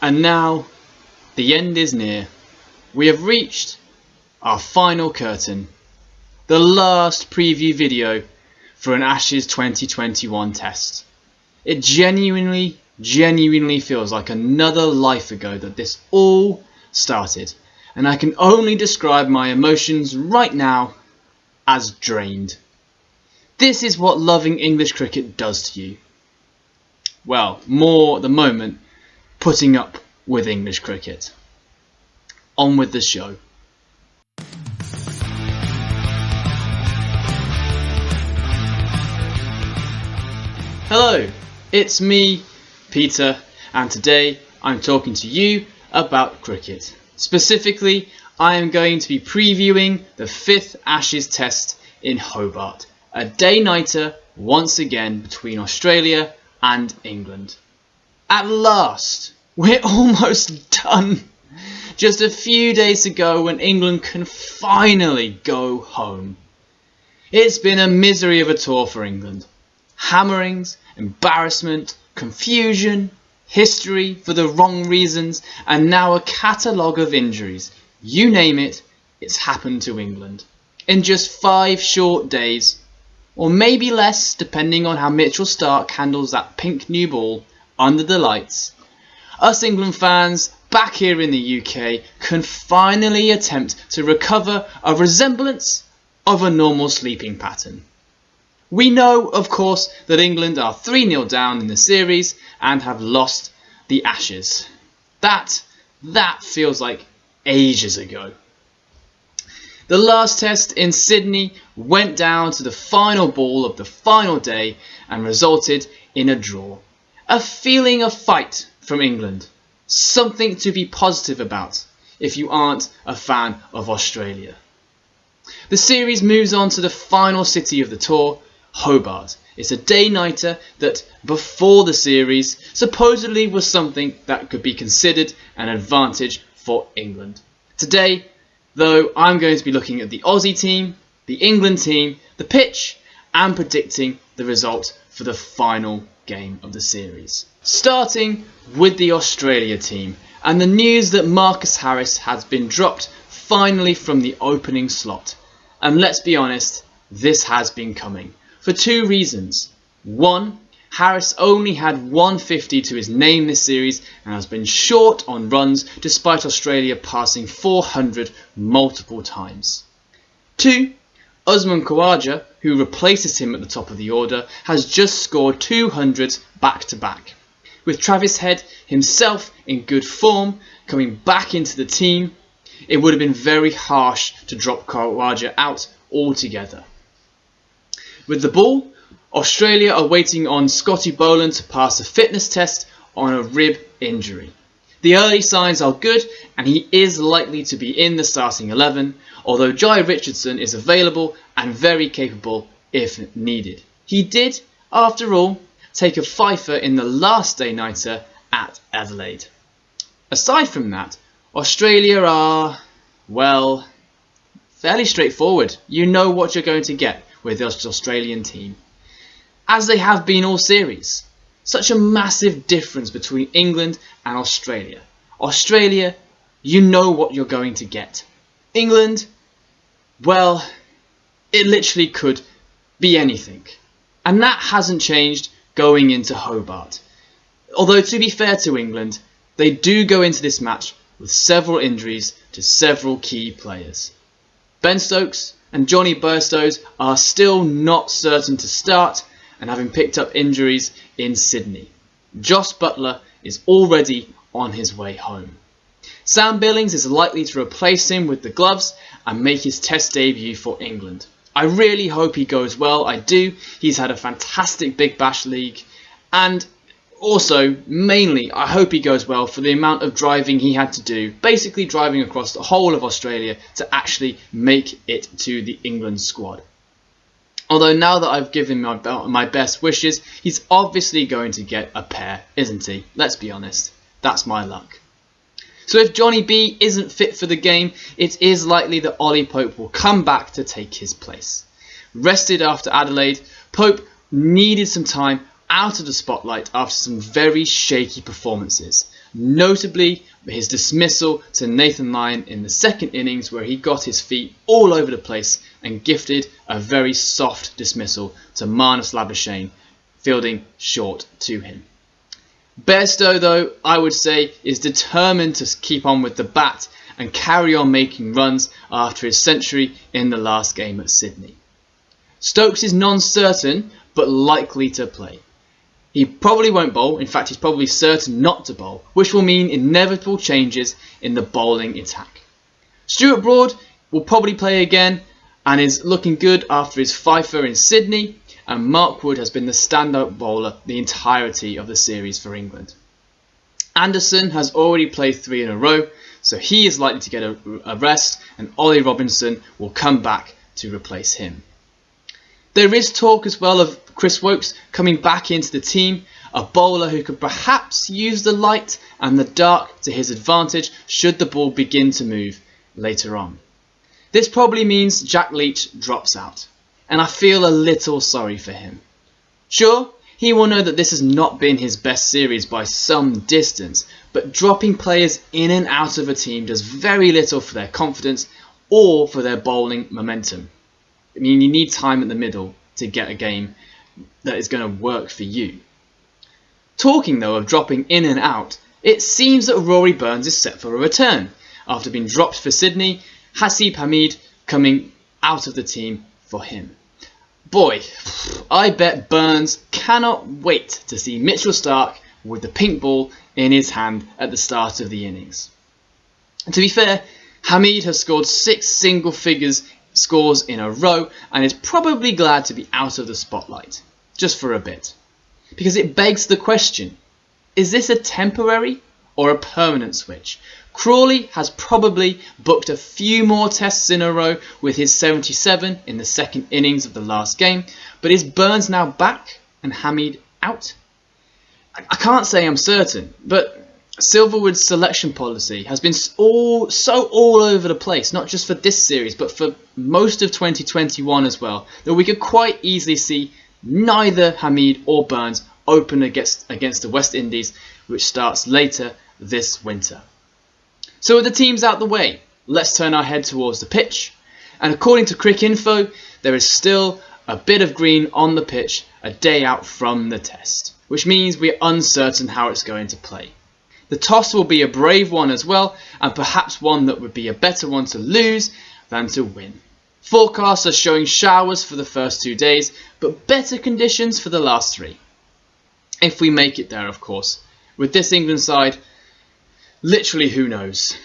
And now, the end is near. We have reached our final curtain. The last preview video for an Ashes 2021 test. It genuinely feels like another life ago that this all started. And I can only describe my emotions right now as drained. This is what loving English cricket does to you. Well, more at the moment, putting up with English cricket. On with the show. Hello, it's me, Peter, and today I'm talking to you about cricket. Specifically, I am going to be previewing the 5th Ashes Test in Hobart, a day-nighter once again between Australia and England. At last, we're almost done. Just a few days ago when England can finally go home. It's been a misery of a tour for England. Hammerings, embarrassment, confusion, history for the wrong reasons, and now a catalogue of injuries. You name it, it's happened to England. In just 5 short days, or maybe less depending on how Mitchell Starc handles that pink new ball under the lights. Us England fans back here in the UK can finally attempt to recover a resemblance of a normal sleeping pattern. We know, of course, that England are 3-0 down in the series and have lost the Ashes. That feels like ages ago. The last test in Sydney went down to the final ball of the final day and resulted in a draw. A feeling of fight from England. Something to be positive about if you aren't a fan of Australia. The series moves on to the final city of the tour, Hobart. It's a day-nighter that, before the series, supposedly was something that could be considered an advantage for England. Today, though, I'm going to be looking at the Aussie team, the England team, the pitch, and predicting the result for the final game of the series. Starting with the Australia team, and the news that Marcus Harris has been dropped finally from the opening slot. And let's be honest, this has been coming. For 2 reasons. 1, Harris only had 150 to his name this series and has been short on runs despite Australia passing 400 multiple times. 2, Usman Khawaja, who replaces him at the top of the order, has just scored 200s back-to-back. With Travis Head himself in good form coming back into the team, it would have been very harsh to drop Khawaja out altogether. With the ball, Australia are waiting on Scotty Boland to pass a fitness test on a rib injury. The early signs are good and he is likely to be in the starting 11, although Jai Richardson is available and very capable if needed. He did, after all, take a fifer in the last day-nighter at Adelaide. Aside from that, Australia are, well, fairly straightforward. You know what you're going to get with the Australian team, as they have been all series. Such a massive difference between England and Australia. Australia, you know what you're going to get. England, well, it literally could be anything. And that hasn't changed going into Hobart. Although, to be fair to England, they do go into this match with several injuries to several key players. Ben Stokes and Johnny Bairstow are still not certain to start and having picked up injuries in Sydney. Jos Buttler is already on his way home. Sam Billings is likely to replace him with the gloves and make his test debut for England. I really hope he goes well, I do. He's had a fantastic Big Bash League, and also, mainly, I hope he goes well for the amount of driving he had to do, basically driving across the whole of Australia to actually make it to the England squad. Although now that I've given my best wishes, he's obviously going to get a pair, isn't he? Let's be honest, that's my luck. So if Johnny B isn't fit for the game, it is likely that Ollie Pope will come back to take his place. Rested after Adelaide, Pope needed some time out of the spotlight after some very shaky performances. notably his dismissal to Nathan Lyon in the second innings, where he got his feet all over the place and gifted a very soft dismissal to Labuschagne, fielding short to him. Bairstow, though, I would say, is determined to keep on with the bat and carry on making runs after his century in the last game at Sydney. Stokes is non-certain, but likely to play. He probably won't bowl, in fact he's probably certain not to bowl, which will mean inevitable changes in the bowling attack. Stuart Broad will probably play again and is looking good after his fifer in Sydney, and Mark Wood has been the standout bowler the entirety of the series for England. Anderson has already played 3 in a row, so he is likely to get a rest, and Ollie Robinson will come back to replace him. There is talk as well of Chris Woakes coming back into the team, a bowler who could perhaps use the light and the dark to his advantage should the ball begin to move later on. This probably means Jack Leach drops out, and I feel a little sorry for him. Sure, he will know that this has not been his best series by some distance, but dropping players in and out of a team does very little for their confidence or for their bowling momentum. I mean, you need time in the middle to get a game that is going to work for you. Talking though of dropping in and out, it seems that Rory Burns is set for a return. After being dropped for Sydney, Hasib Hamid coming out of the team for him. Boy, I bet Burns cannot wait to see Mitchell Starc with the pink ball in his hand at the start of the innings. And to be fair, Hamid has scored 6 single figures scores in a row and is probably glad to be out of the spotlight, just for a bit. Because it begs the question, is this a temporary or a permanent switch? Crawley has probably booked a few more tests in a row with his 77 in the second innings of the last game, but is Burns now back and Hamid out? I can't say I'm certain, but Silverwood's selection policy has been all over the place, not just for this series, but for most of 2021 as well, that we could quite easily see neither Hamid or Burns open against the West Indies, which starts later this winter. So with the teams out the way, let's turn our head towards the pitch. And according to Cricinfo, there is still a bit of green on the pitch a day out from the test, which means we're uncertain how it's going to play. The toss will be a brave one as well, and perhaps one that would be a better one to lose than to win. Forecasts are showing showers for the first 2 days, but better conditions for the last 3. If we make it there, of course. With this England side, literally who knows.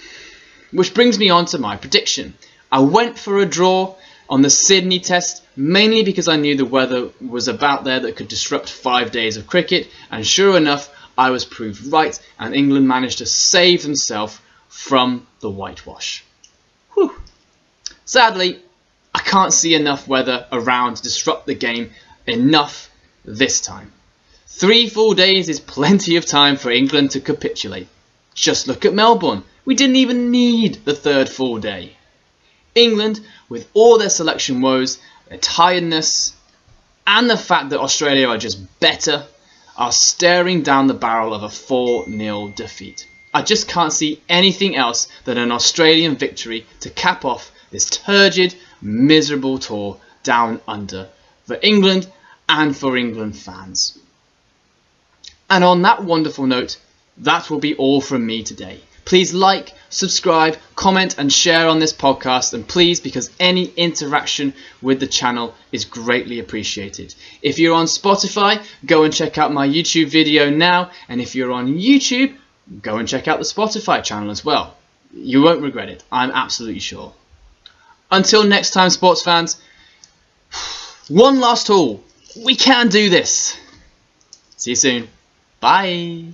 Which brings me on to my prediction. I went for a draw on the Sydney test, mainly because I knew the weather was about there that could disrupt 5 days of cricket, and sure enough, I was proved right, and England managed to save themselves from the whitewash. Whew. Sadly, I can't see enough weather around to disrupt the game enough this time. 3 full days is plenty of time for England to capitulate. Just look at Melbourne. We didn't even need the 3rd full day. England, with all their selection woes, their tiredness, and the fact that Australia are just better, are staring down the barrel of a 4-0 defeat. I just can't see anything else than an Australian victory to cap off this turgid, miserable tour down under for England and for England fans. And on that wonderful note, that will be all from me today. Please like, subscribe, comment and share on this podcast, and please, because any interaction with the channel is greatly appreciated. If you're on Spotify, go and check out my YouTube video now, and if you're on YouTube, go and check out the Spotify channel as well. You won't regret it, I'm absolutely sure. Until next time, sports fans, one last haul. We can do this. See you soon. Bye.